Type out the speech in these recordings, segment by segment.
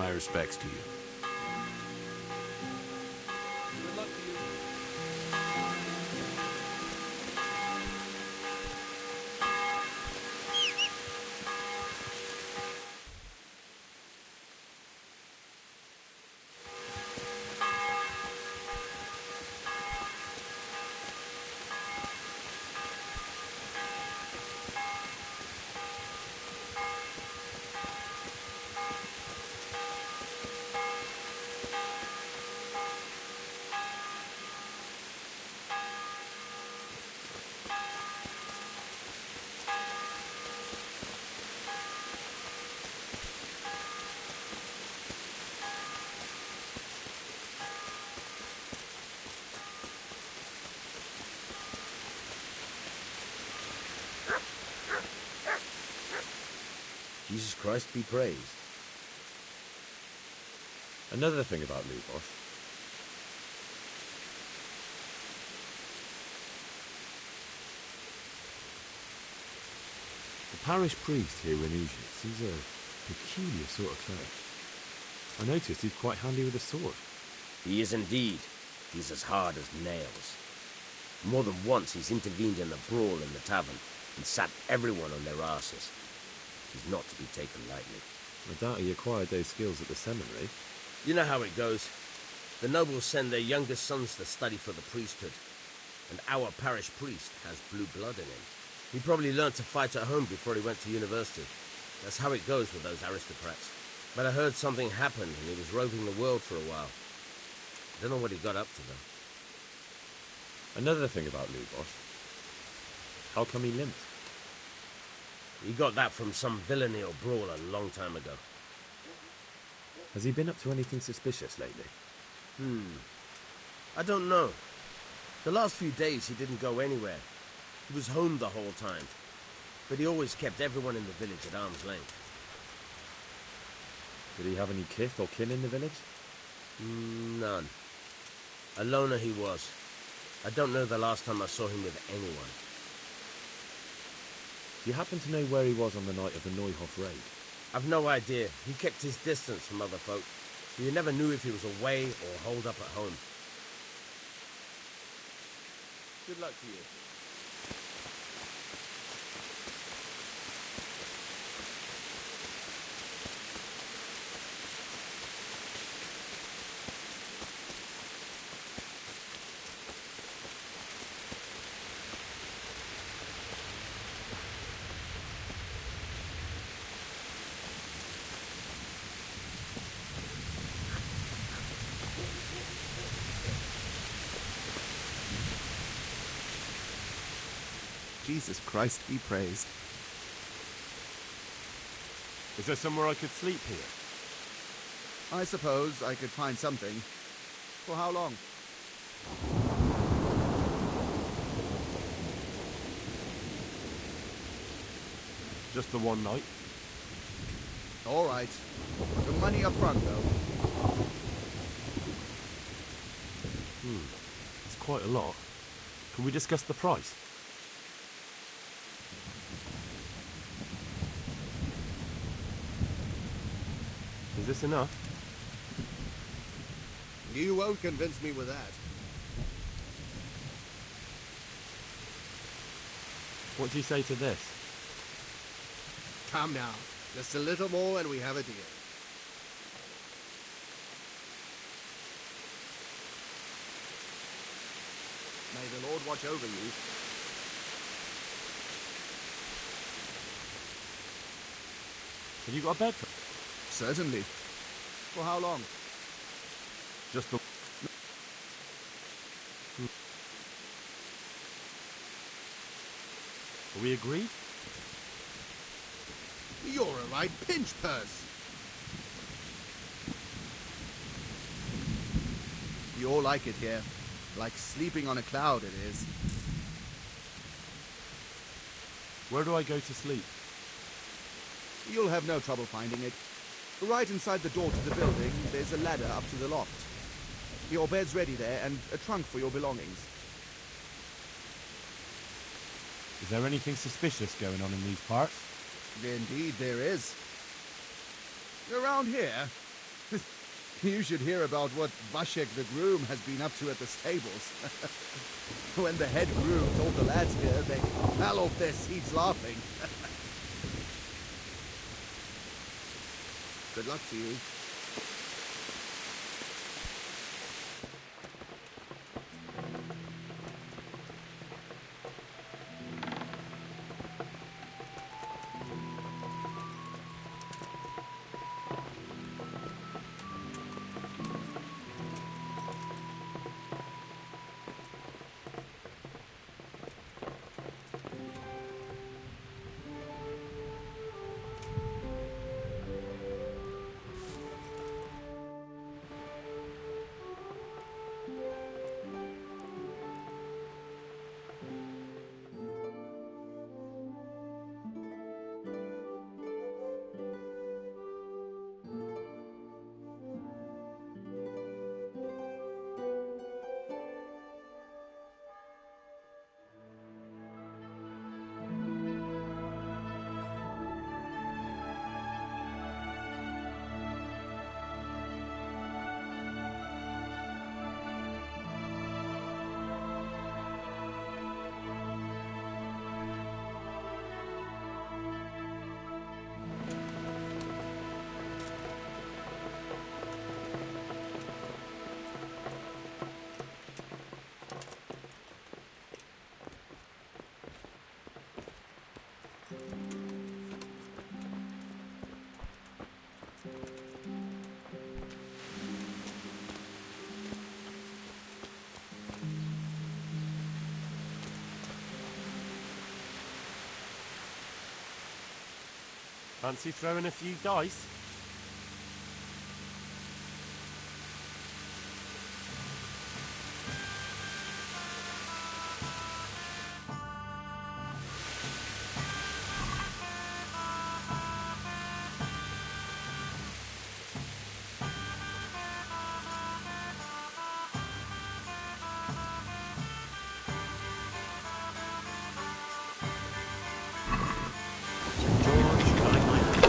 My respects to you. Good luck to you. Jesus Christ be praised. Another thing about Lubos. The parish priest here in Egypt seems a peculiar sort of cleric. I noticed he's quite handy with a sword. He is indeed. He's as hard as nails. More than once he's intervened in the brawl in the tavern and sat everyone on their asses. He's not to be taken lightly. I doubt he acquired those skills at the seminary. You know how it goes. The nobles send their youngest sons to study for the priesthood, and our parish priest has blue blood in him. He probably learned to fight at home before he went to university. That's how it goes with those aristocrats. But I heard something happened and he was roving the world for a while. I don't know what he got up to though. Another thing about Lubos. How come he limped? He got that from some villainy or brawl a long time ago. Has he been up to anything suspicious lately? I don't know. The last few days he didn't go anywhere. He was home the whole time. But he always kept everyone in the village at arm's length. Did he have any kith or kin in the village? None. A loner he was. I don't know the last time I saw him with anyone. Do you happen to know where he was on the night of the Neuhof raid? I've no idea. He kept his distance from other folk, so you never knew if he was away or holed up at home. Good luck to you. Jesus Christ be praised. Is there somewhere I could sleep here? I suppose I could find something. For how long? Just the one night? All right. The money up front, though. It's quite a lot. Can we discuss the price? Is this enough? You won't convince me with that. What do you say to this? Come now. Just a little more and we have a deal. May the Lord watch over you. Have you got a bed for? Certainly. For how long? Just the... Are we agreed? You're a right pinch purse. You all like it here. Like sleeping on a cloud it is. Where do I go to sleep? You'll have no trouble finding it. Right inside the door to the building, there's a ladder up to the loft. Your bed's ready there, and a trunk for your belongings. Is there anything suspicious going on in these parts? Indeed there is. Around here, You should hear about what Vashek the groom has been up to at the stables. When the head groom told the lads here, they fell off their seats laughing. Good luck to you. Fancy throwing a few dice? George, try my hand.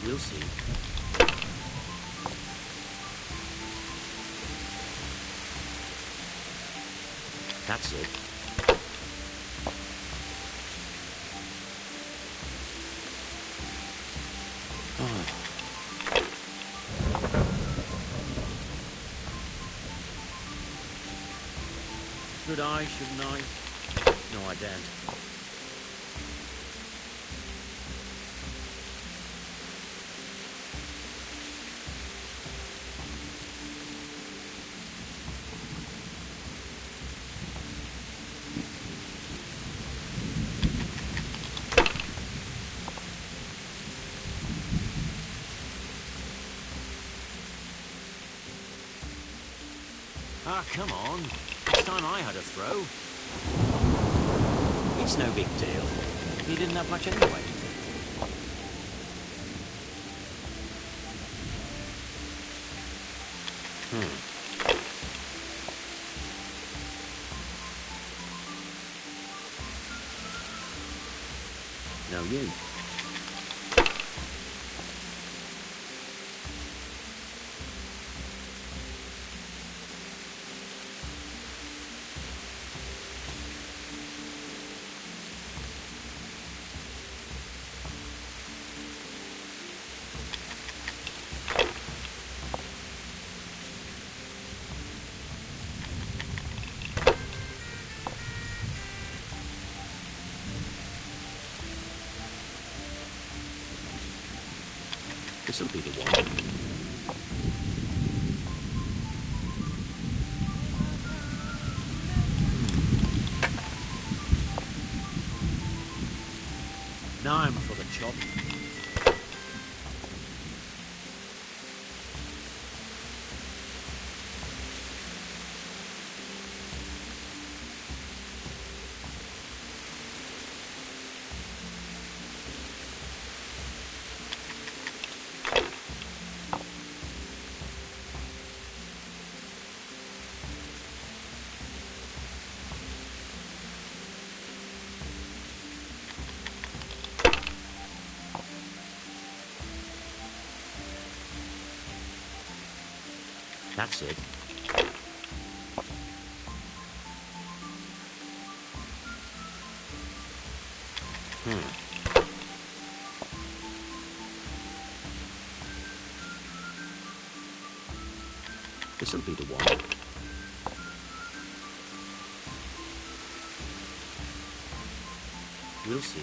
We'll see. That's it. Oh. Should I, shouldn't I? No, I daren't. Ah, come on. This time I had a throw. It's no big deal. He didn't have much anyway. No, you. This'll be the one. Now I'm for the chop. That's it. This'll be the one. We'll see.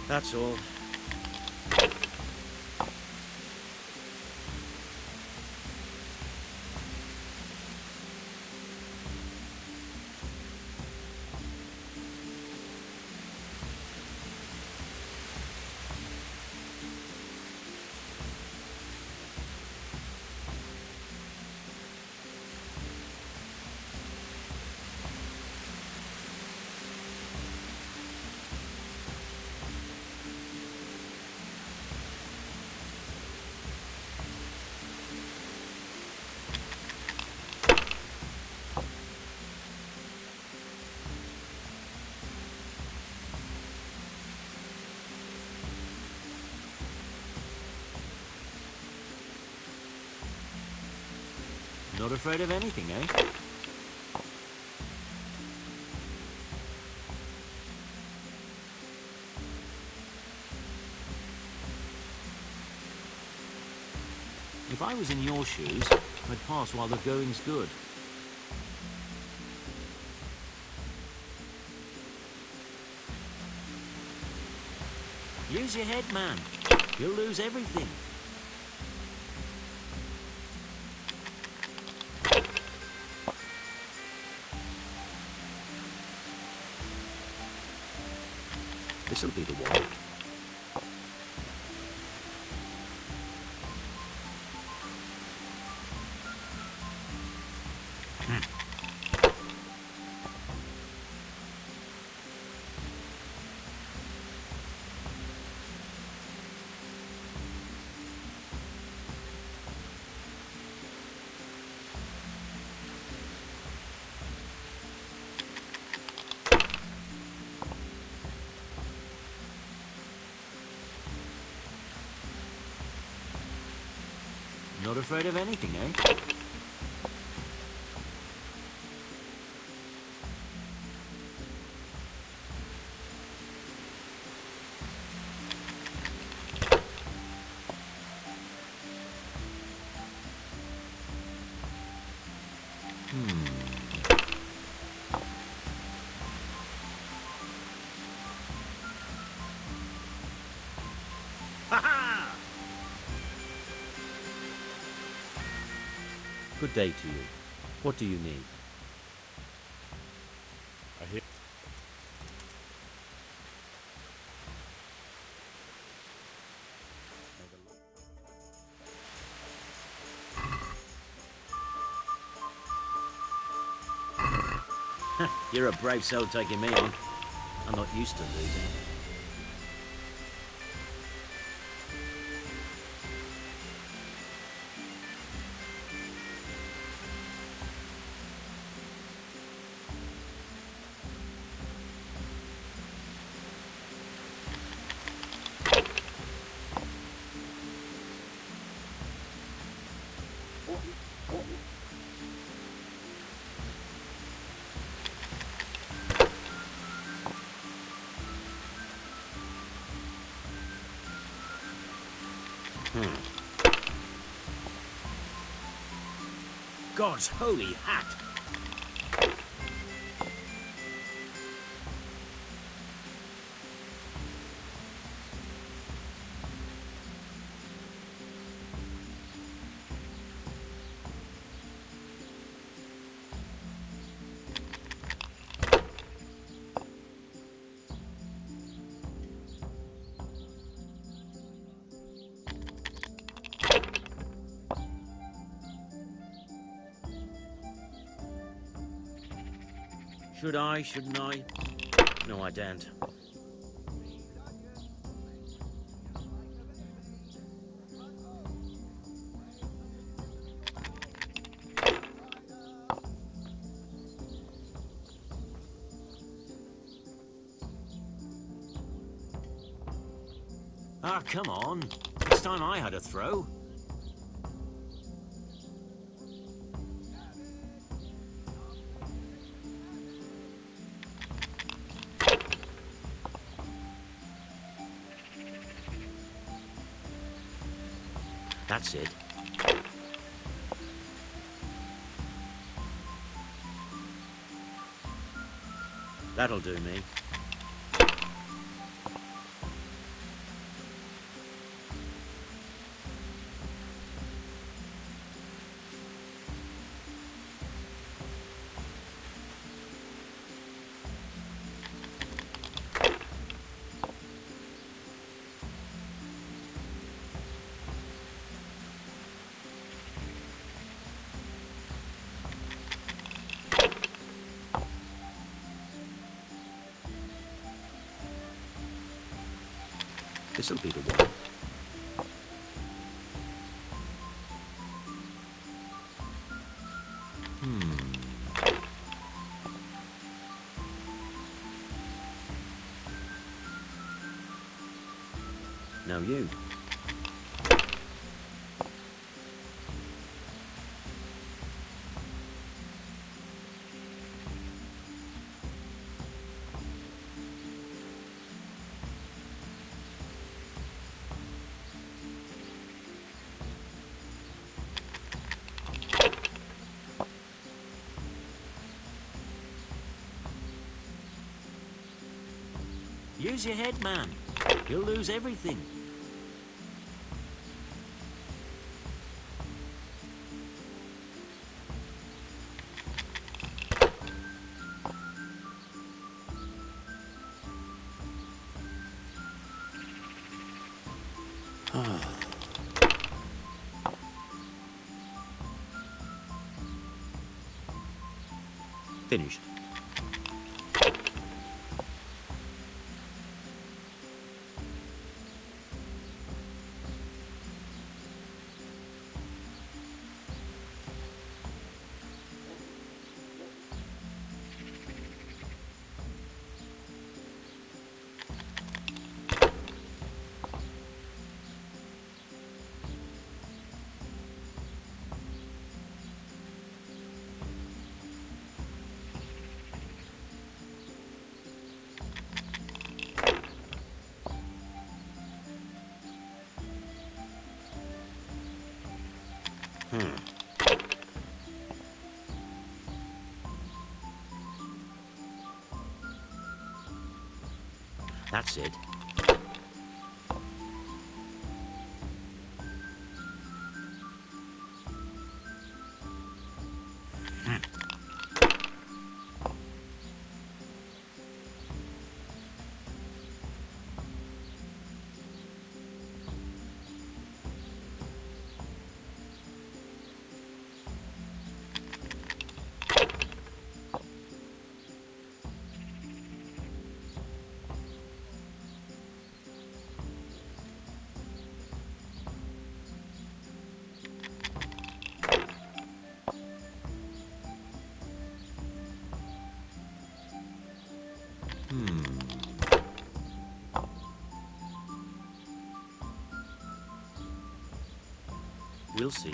That's all. Not afraid of anything, eh? If I was in your shoes, I'd pass while the going's good. Use your head, man. You'll lose everything. This'll be the one. Not afraid of anything, eh? Good day to you. What do you need? I hear. You're a brave soul taking me on. I'm not used to losing. God's holy hat! Should I, shouldn't I? No, I daren't. Ah, come on. It's time I had a throw. That's it. That'll do me. This'll be the one. Now you. Use your head, man. You'll lose everything. Finished. That's it. We'll see.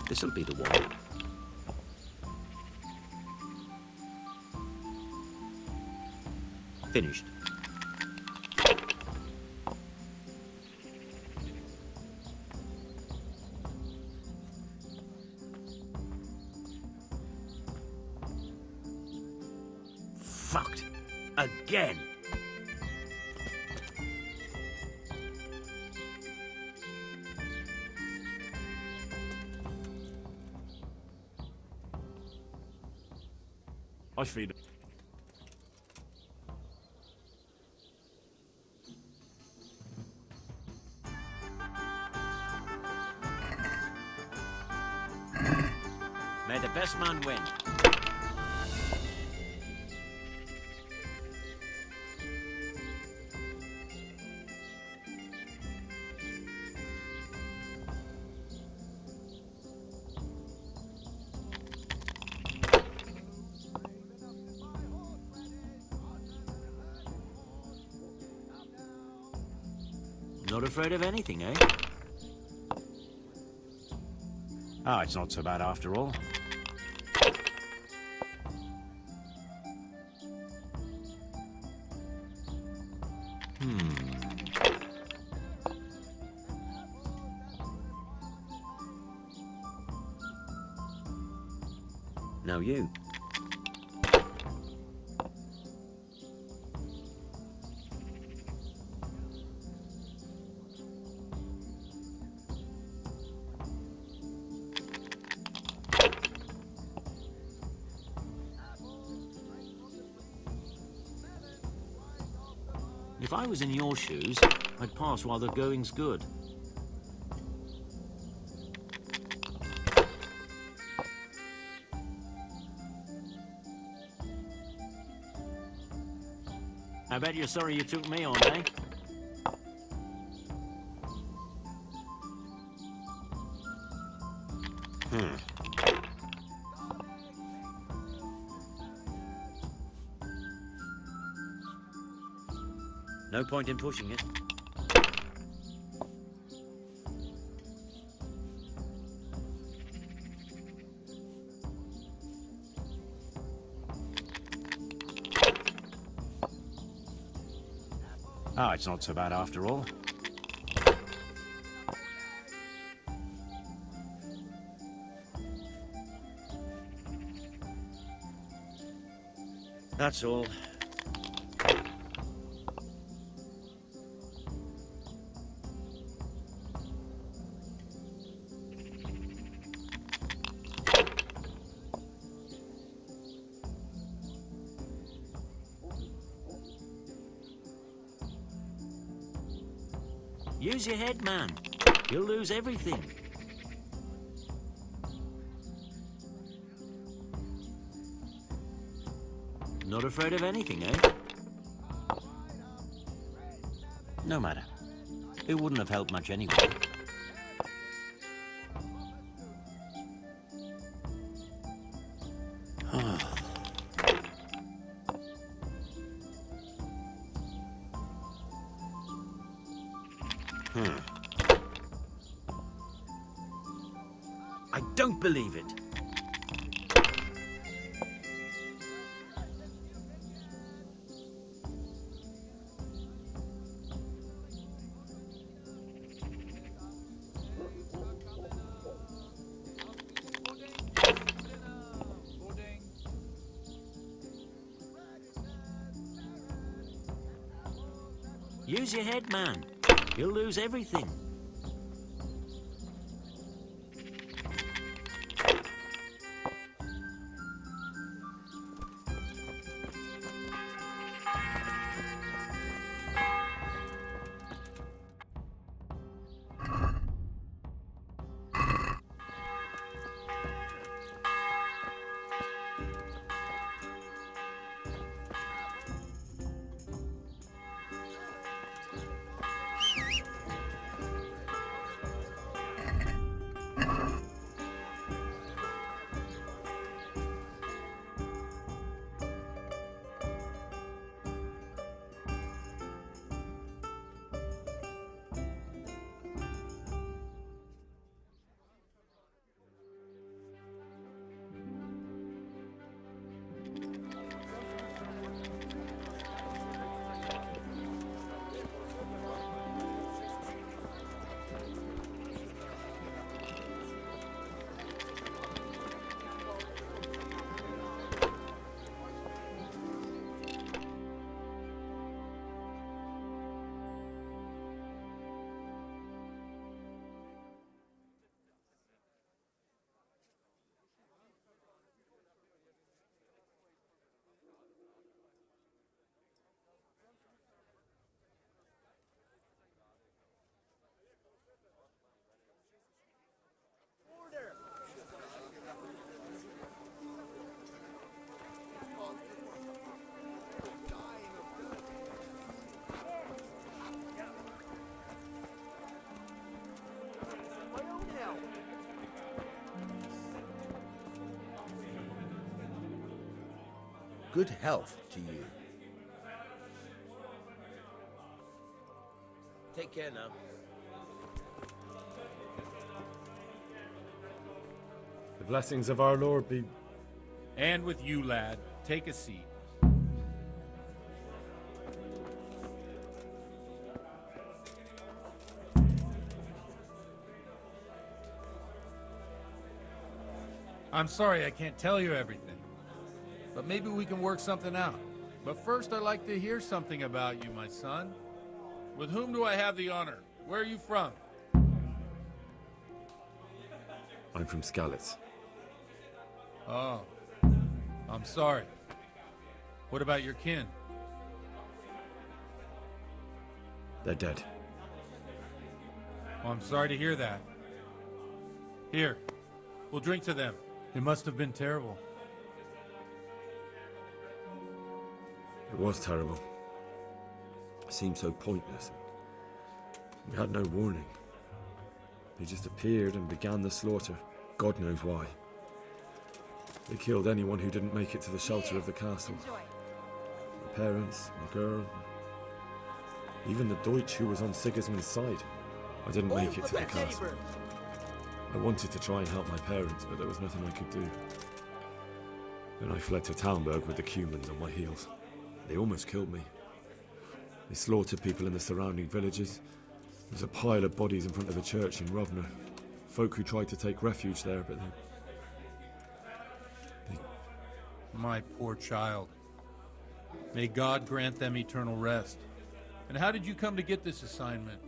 This'll be the one. Finished. Fucked. Again. I feel the best man win. Not afraid of anything, eh? Oh, it's not so bad after all. Now you. If I was in your shoes, I'd pass while the going's good. I bet you're sorry you took me on, eh? No point in pushing it. Oh, it's not so bad after all. That's all. Use your head, man. You'll lose everything. Not afraid of anything, eh? No matter. It wouldn't have helped much anyway. I don't believe it. Use your head, man. You'll lose everything. Good health to you. Take care now. The blessings of our Lord be... And with you, lad. Take a seat. I'm sorry I can't tell you everything, but maybe we can work something out. But first, I'd like to hear something about you, my son. With whom do I have the honor? Where are you from? I'm from Skalitz. Oh, I'm sorry. What about your kin? They're dead. Oh, I'm sorry to hear that. Here, we'll drink to them. It must have been terrible. It was terrible. It seemed so pointless. We had no warning. They just appeared and began the slaughter. God knows why. They killed anyone who didn't make it to the shelter of the castle. My parents, my girl, even the Deutsch who was on Sigismund's side. I didn't make it to the castle. I wanted to try and help my parents, but there was nothing I could do. Then I fled to Talmberg with the Cumans on my heels. They almost killed me. They slaughtered people in the surrounding villages. There's a pile of bodies in front of the church in Rovner. Folk who tried to take refuge there, but they... My poor child. May God grant them eternal rest. And how did you come to get this assignment?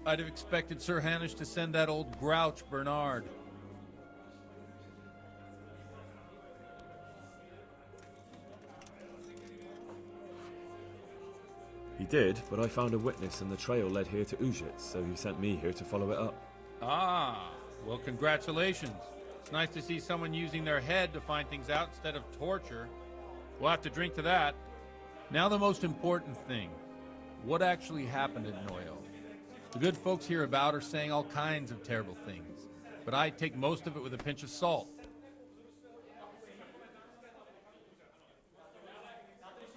I'd have expected Sir Hanish to send that old grouch, Bernard. He did, but I found a witness and the trail led here to Ujitz, so he sent me here to follow it up. Ah, well, congratulations. It's nice to see someone using their head to find things out instead of torture. We'll have to drink to that. Now the most important thing. What actually happened at Noyo? The good folks hereabout are saying all kinds of terrible things, but I take most of it with a pinch of salt.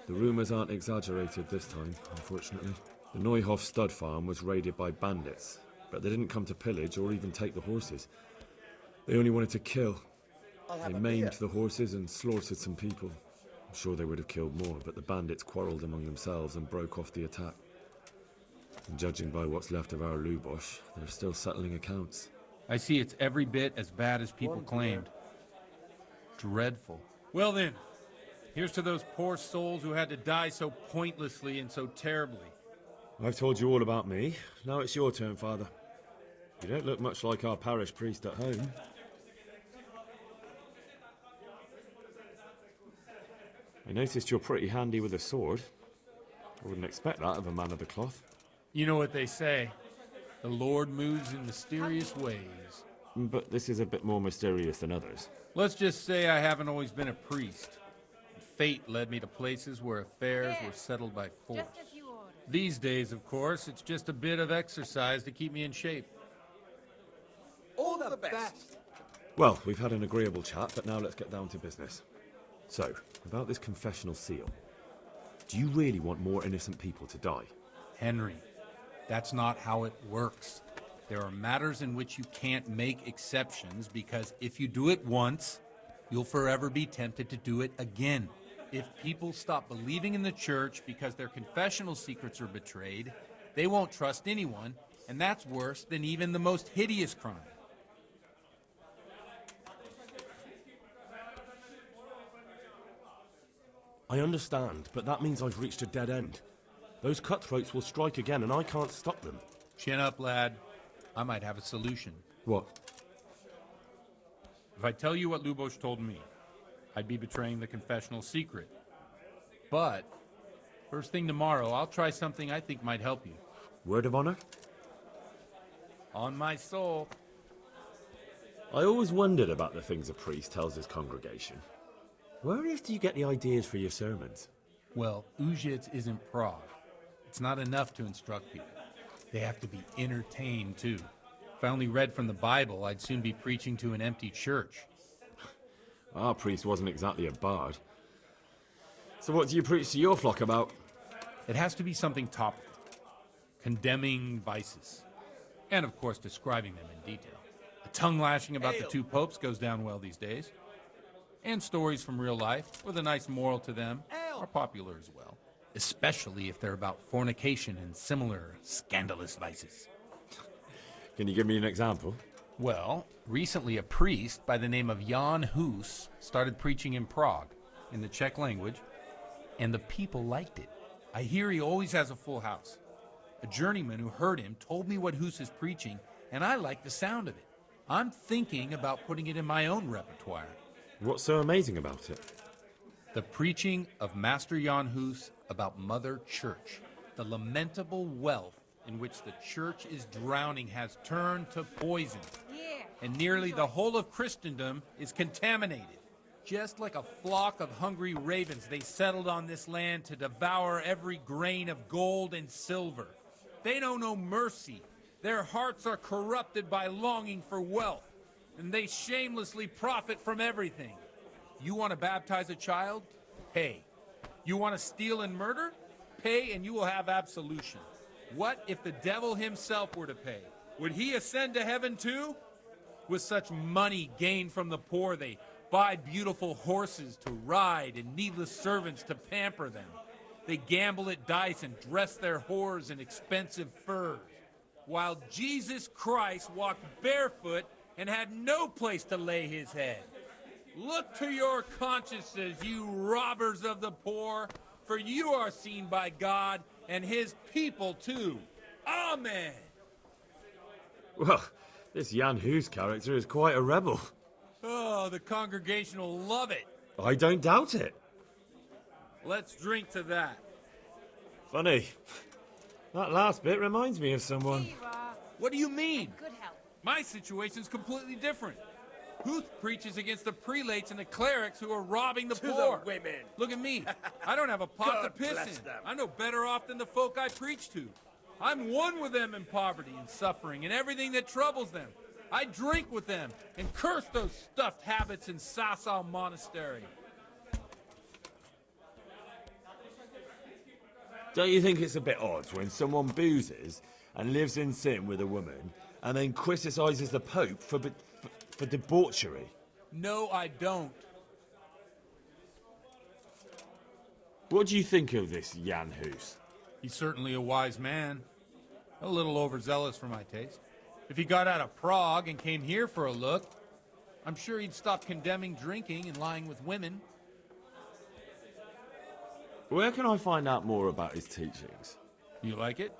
The rumours aren't exaggerated this time, unfortunately. The Neuhof stud farm was raided by bandits, but they didn't come to pillage or even take the horses. They only wanted to kill. They maimed the horses and slaughtered some people. I'm sure they would have killed more, but the bandits quarrelled among themselves and broke off the attack. And judging by what's left of our Lubosh, they're still settling accounts. I see it's every bit as bad as people claimed. Dreadful. Well then, here's to those poor souls who had to die so pointlessly and so terribly. I've told you all about me. Now it's your turn, Father. You don't look much like our parish priest at home. I noticed you're pretty handy with a sword. I wouldn't expect that of a man of the cloth. You know what they say. The Lord moves in mysterious ways. But this is a bit more mysterious than others. Let's just say I haven't always been a priest. Fate led me to places where affairs were settled by force. These days, of course, it's just a bit of exercise to keep me in shape. All the best. Well, we've had an agreeable chat, but now let's get down to business. So, about this confessional seal. Do you really want more innocent people to die? Henry, that's not how it works. There are matters in which you can't make exceptions because if you do it once, you'll forever be tempted to do it again. If people stop believing in the church because their confessional secrets are betrayed, they won't trust anyone, and that's worse than even the most hideous crime. I understand, but that means I've reached a dead end. Those cutthroats will strike again, and I can't stop them. Chin up, lad. I might have a solution. What? If I tell you what Lubosh told me, I'd be betraying the confessional secret. But, first thing tomorrow, I'll try something I think might help you. Word of honor? On my soul. I always wondered about the things a priest tells his congregation. Where on earth do you get the ideas for your sermons? Well, Ujitz isn't Prague. It's not enough to instruct people. They have to be entertained, too. If I only read from the Bible, I'd soon be preaching to an empty church. Our priest wasn't exactly a bard. So what do you preach to your flock about? It has to be something topical, condemning vices, and of course describing them in detail. A tongue lashing about the two popes goes down well these days. And stories from real life, with a nice moral to them, are popular as well. Especially if they're about fornication and similar scandalous vices. Can you give me an example? Well, recently a priest by the name of Jan Hus started preaching in Prague, in the Czech language, and the people liked it. I hear he always has a full house. A journeyman who heard him told me what Hus is preaching, and I like the sound of it. I'm thinking about putting it in my own repertoire. What's so amazing about it? The preaching of Master Jan Hus about Mother Church. The lamentable wealth in which the church is drowning has turned to poison. And nearly the whole of Christendom is contaminated. Just like a flock of hungry ravens, they settled on this land to devour every grain of gold and silver. They know no mercy. Their hearts are corrupted by longing for wealth, and they shamelessly profit from everything. You want to baptize a child? Pay. You want to steal and murder? Pay and you will have absolution. What if the devil himself were to pay? Would he ascend to heaven too? With such money gained from the poor, they buy beautiful horses to ride and needless servants to pamper them. They gamble at dice and dress their whores in expensive furs. While Jesus Christ walked barefoot and had no place to lay his head. Look to your consciences, you robbers of the poor, for you are seen by God and his people too. Amen. Well, this Jan Hus character is quite a rebel. Oh, the congregation will love it. I don't doubt it. Let's drink to that. Funny. That last bit reminds me of someone. What do you mean? Good health. My situation's completely different. Huth preaches against the prelates and the clerics who are robbing the poor. the women. Look at me. I don't have a pot to God piss bless in. them. I'm no better off than the folk I preach to. I'm one with them in poverty and suffering and everything that troubles them. I drink with them and curse those stuffed habits in Sasau Monastery. Don't you think it's a bit odd when someone boozes and lives in sin with a woman and then criticises the Pope for debauchery? No, I don't. What do you think of this Jan Hus? He's certainly a wise man. A little overzealous for my taste. If he got out of Prague and came here for a look, I'm sure he'd stop condemning drinking and lying with women. Where can I find out more about his teachings? You like it?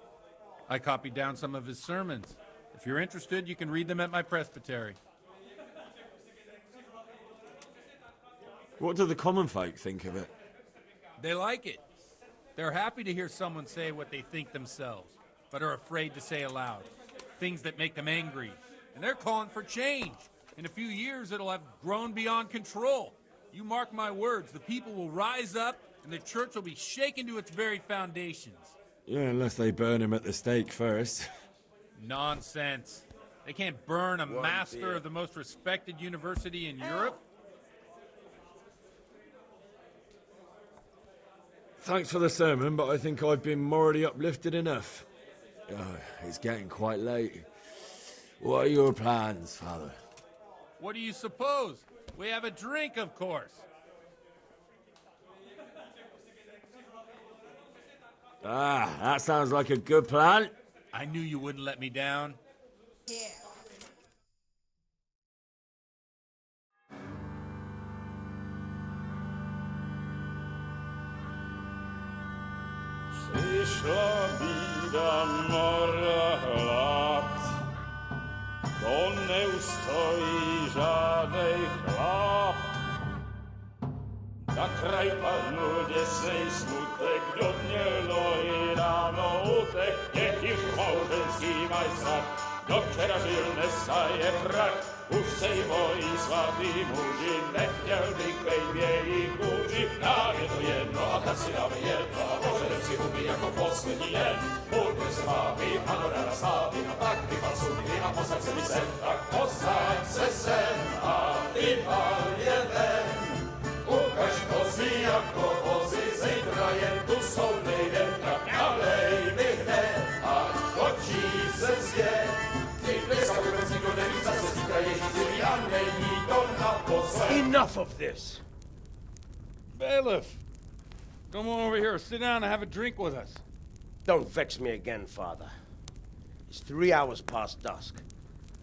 I copied down some of his sermons. If you're interested, you can read them at my presbytery. What do the common folk think of it? They like it. They're happy to hear someone say what they think themselves, but are afraid to say aloud. Things that make them angry. And they're calling for change. In a few years, it'll have grown beyond control. You mark my words, the people will rise up and the church will be shaken to its very foundations. Yeah, unless they burn him at the stake first. Nonsense. They can't burn a master of the most respected university in Europe. Thanks for the sermon, but I think I've been morally uplifted enough. It's getting quite late. What are your plans, Father? What do you suppose? We have a drink, of course. That sounds like a good plan. I knew you wouldn't let me down. Here. Przyszła bida mora lat, to nie ustoi żadnej chlap. Na kraj panu niesej smutek, do mnie loi rano utek, niech już małżeński majstrat, do wczera żylne staje krak. Už sejmoj svatý muži, nechtěl bych bejbě kůži. Nám je to jedno a tak si dáme jedno a požerem si huby jako poslední jen. Buďme s vámi a do rána slávy a tak vypal sudy a posaď se mi sem. Tak posaď se sem a vypal je ven. Ukaž kozy jako kozy Enough of this! Bailiff, come on over here, sit down and have a drink with us. Don't vex me again, Father. It's 3 hours past dusk,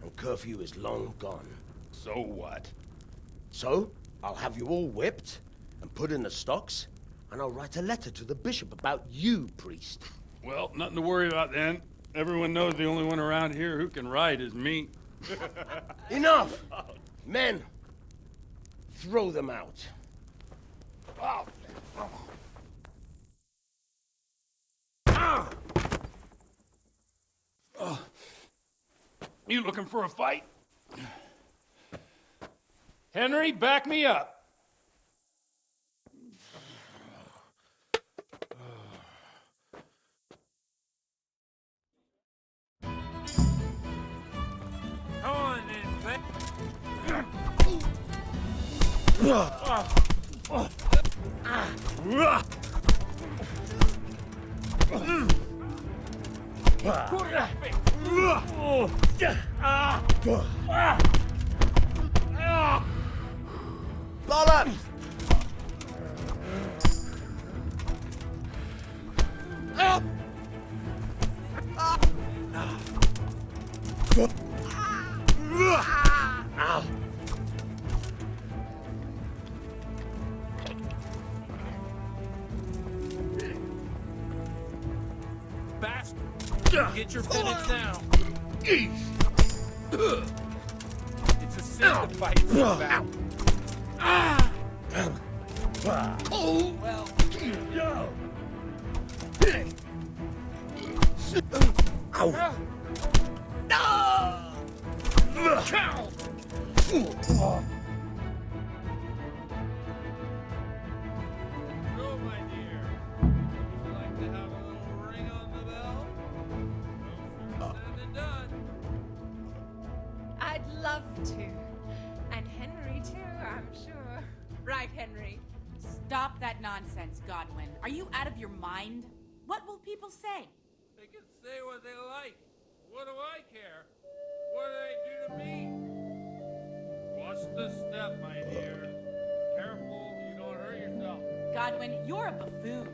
and curfew is long gone. So what? So, I'll have you all whipped and put in the stocks, and I'll write a letter to the bishop about you, priest. Well, nothing to worry about then. Everyone knows the only one around here who can ride is me. Enough! Men, throw them out. You looking for a fight? Henry, back me up. Come on then, Bollocks! bastard! Get your penance now. It's a sin to fight for a battle. Well, go, my dear. Would you like to have a little ring on the bell? No sooner said than done. I'd love to. And Henry, too, I'm sure. Right, Henry. Stop that nonsense, Godwin. Are you out of your mind? What will people say? They can say what they like. What do I care? What do they do to me? Watch the step, my dear. Careful, you don't hurt yourself. Godwin, you're a buffoon.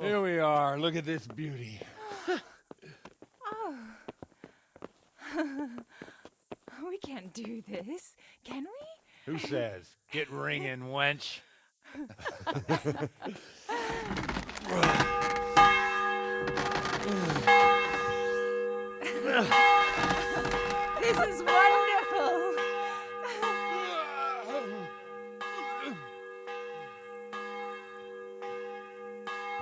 Here we are. Look at this beauty. We can't do this, can we? Who says? Get ringing, wench. This is wonderful.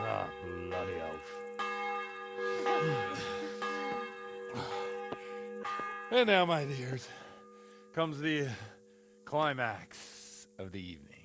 Ah, bloody oath. And now, my dears, comes the climax of the evening.